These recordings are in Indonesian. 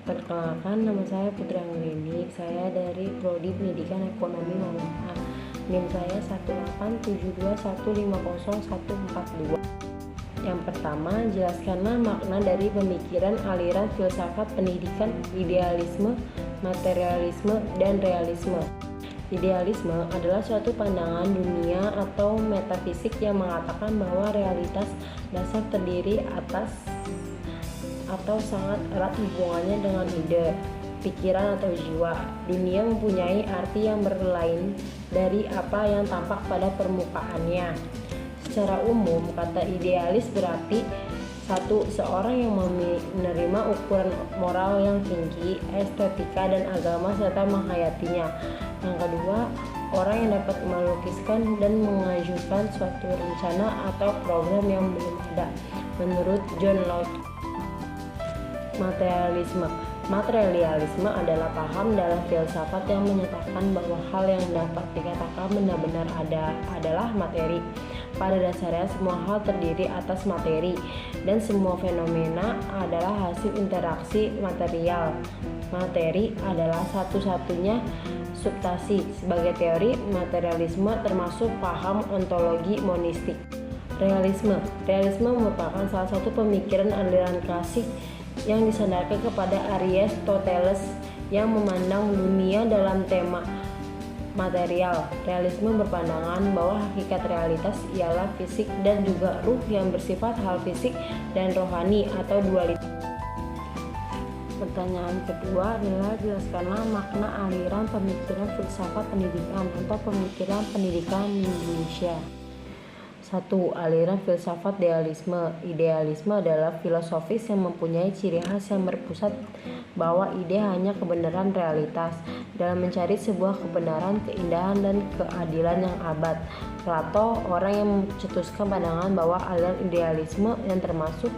Perkenalkan, nama saya Putri Anggreni. Saya dari Prodi Pendidikan Ekonomi Manfaat. NIM saya 187215014. Yang pertama, jelaskanlah makna dari pemikiran aliran filsafat pendidikan idealisme, materialisme, dan realisme. Idealisme adalah suatu pandangan dunia atau metafisik yang mengatakan bahwa realitas dasar terdiri atas atau sangat erat hubungannya dengan ide, pikiran atau jiwa. Dunia mempunyai arti yang berlain dari apa yang tampak pada permukaannya. Secara umum, kata idealis berarti satu, seorang yang menerima ukuran moral yang tinggi, estetika dan agama serta menghayatinya. Yang kedua, orang yang dapat melukiskan dan mengajukan suatu rencana atau program yang belum ada. Menurut John Locke, materialisme adalah paham dalam filsafat yang menyatakan bahwa hal yang dapat dikatakan benar-benar ada adalah materi. Pada dasarnya semua hal terdiri atas materi dan semua fenomena adalah hasil interaksi material. Materi adalah satu-satunya substansi. Sebagai teori, materialisme termasuk paham ontologi monistik. Realisme merupakan salah satu pemikiran aliran klasik yang disandarkan kepada Aristoteles yang memandang dunia dalam tema material. Realisme berpandangan bahwa hakikat realitas ialah fisik dan juga ruh yang bersifat hal fisik dan rohani atau dualitas. Pertanyaan kedua adalah jelaskanlah makna aliran pemikiran filsafat pendidikan atau pemikiran pendidikan di Indonesia. 1. Aliran filsafat idealisme. Idealisme adalah filosofis yang mempunyai ciri khas yang berpusat bahwa ide hanya kebenaran realitas dalam mencari sebuah kebenaran, keindahan, dan keadilan yang abad. Plato, orang yang mencetuskan pandangan bahwa aliran idealisme yang termasuk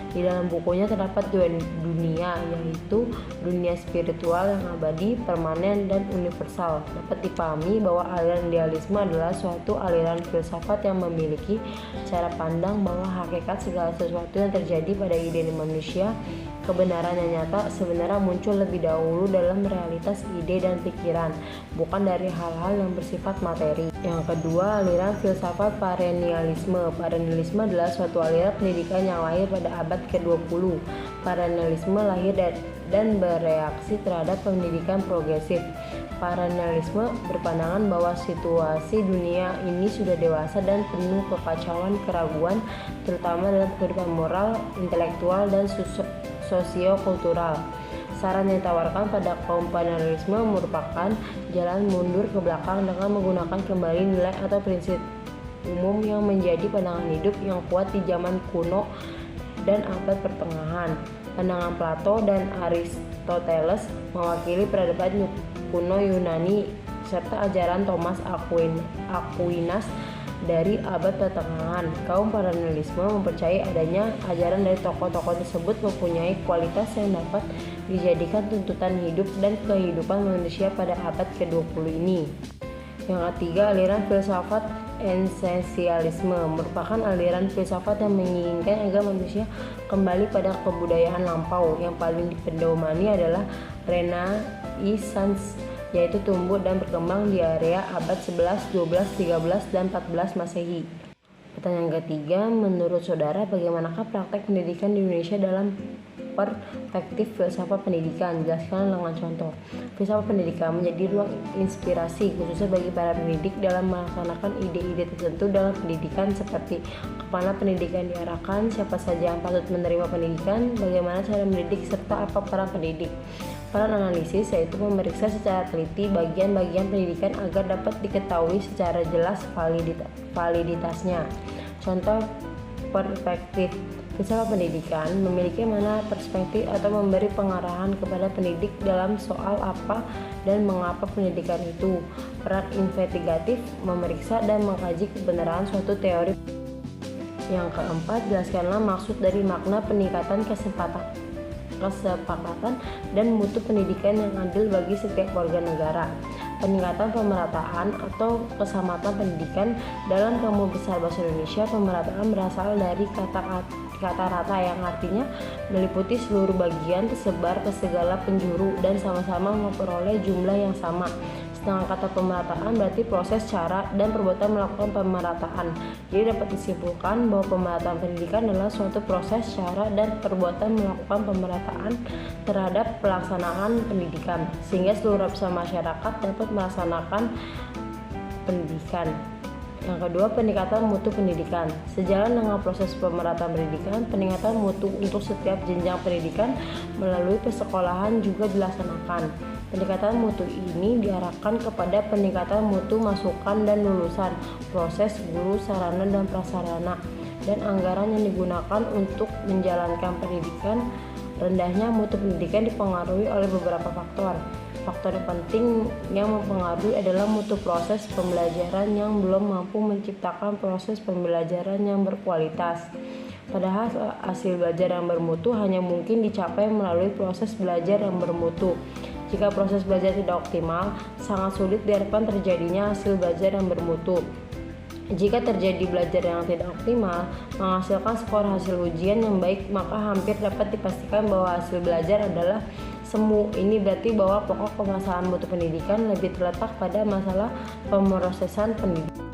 di dalam bukunya terdapat dua dunia, yaitu dunia spiritual yang abadi, permanen, dan universal. Dapat dipahami bahwa aliran idealisme adalah suatu aliran filsafat yang memiliki cara pandang bahwa hakikat segala sesuatu yang terjadi pada ide manusia, kebenaran yang nyata, sebenarnya muncul lebih dahulu dalam realitas ide dan pikiran, bukan dari hal-hal yang bersifat materi. Yang kedua, aliran filsafat perennialisme. Perennialisme adalah suatu aliran pendidikan yang lahir pada abad ke-20. Perennialisme lahir dan bereaksi terhadap pendidikan progresif. Perennialisme berpandangan bahwa situasi dunia ini sudah dewasa dan penuh kekacauan, keraguan, terutama dalam kehidupan moral, intelektual, dan sosio-kultural. Saran yang ditawarkan pada kaum perennialisme merupakan jalan mundur ke belakang dengan menggunakan kembali nilai atau prinsip umum yang menjadi pandangan hidup yang kuat di zaman kuno dan abad pertengahan. Pandangan Plato dan Aristoteles mewakili peradaban kuno Yunani serta ajaran Thomas Aquinas dari abad pertengahan. Kaum perennialisme mempercayai adanya ajaran dari tokoh-tokoh tersebut mempunyai kualitas yang dapat dijadikan tuntutan hidup dan kehidupan manusia pada abad ke-20 ini. Yang ketiga, aliran filsafat esensialisme merupakan aliran filsafat yang menginginkan agar manusia kembali pada kebudayaan lampau. Yang paling dipedomani adalah Renaissance, yaitu tumbuh dan berkembang di area abad 11, 12, 13, dan 14 Masehi. Pertanyaan ketiga, menurut saudara bagaimanakah praktek pendidikan di Indonesia dalam perspektif filsafat pendidikan? Jelaskan dengan contoh. Filsafat pendidikan menjadi ruang inspirasi khususnya bagi para pendidik dalam melaksanakan ide-ide tertentu dalam pendidikan seperti kemana pendidikan diarahkan, siapa saja yang patut menerima pendidikan, bagaimana cara mendidik, serta apa peran pendidik. Peran analisis yaitu memeriksa secara teliti bagian-bagian pendidikan agar dapat diketahui secara jelas validitasnya. Contoh perspektif filsafat pendidikan memiliki mana perspektif atau memberi pengarahan kepada pendidik dalam soal apa dan mengapa pendidikan itu. Peran investigatif memeriksa dan mengkaji kebenaran suatu teori. Yang keempat, jelaskanlah maksud dari makna peningkatan kesepakatan dan mutu pendidikan yang adil bagi setiap warga negara. Peningkatan pemerataan atau kesamatan pendidikan dalam Kamus Besar Bahasa Indonesia. Pemerataan berasal dari kata rata yang artinya meliputi seluruh bagian tersebar ke segala penjuru dan sama-sama memperoleh jumlah yang sama. Sedangkan kata pemerataan berarti proses, cara, dan perbuatan melakukan pemerataan. Jadi dapat disimpulkan bahwa pemerataan pendidikan adalah suatu proses, cara, dan perbuatan melakukan pemerataan terhadap pelaksanaan pendidikan, sehingga seluruh lapisan masyarakat dapat melaksanakan pendidikan. Yang kedua, peningkatan mutu pendidikan. Sejalan dengan proses pemerataan pendidikan, peningkatan mutu untuk setiap jenjang pendidikan melalui persekolahan juga dilaksanakan. Peningkatan mutu ini diarahkan kepada peningkatan mutu masukan dan lulusan, proses, guru, sarana dan prasarana, dan anggaran yang digunakan untuk menjalankan pendidikan. Rendahnya mutu pendidikan dipengaruhi oleh beberapa faktor. Faktor yang penting yang mempengaruhi adalah mutu proses pembelajaran yang belum mampu menciptakan proses pembelajaran yang berkualitas. Padahal hasil belajar yang bermutu hanya mungkin dicapai melalui proses belajar yang bermutu. Jika proses belajar tidak optimal, sangat sulit diharapkan terjadinya hasil belajar yang bermutu. Jika terjadi belajar yang tidak optimal, menghasilkan skor hasil ujian yang baik, maka hampir dapat dipastikan bahwa hasil belajar adalah semu. Ini berarti bahwa pokok permasalahan mutu pendidikan lebih terletak pada masalah pemrosesan pendidikan.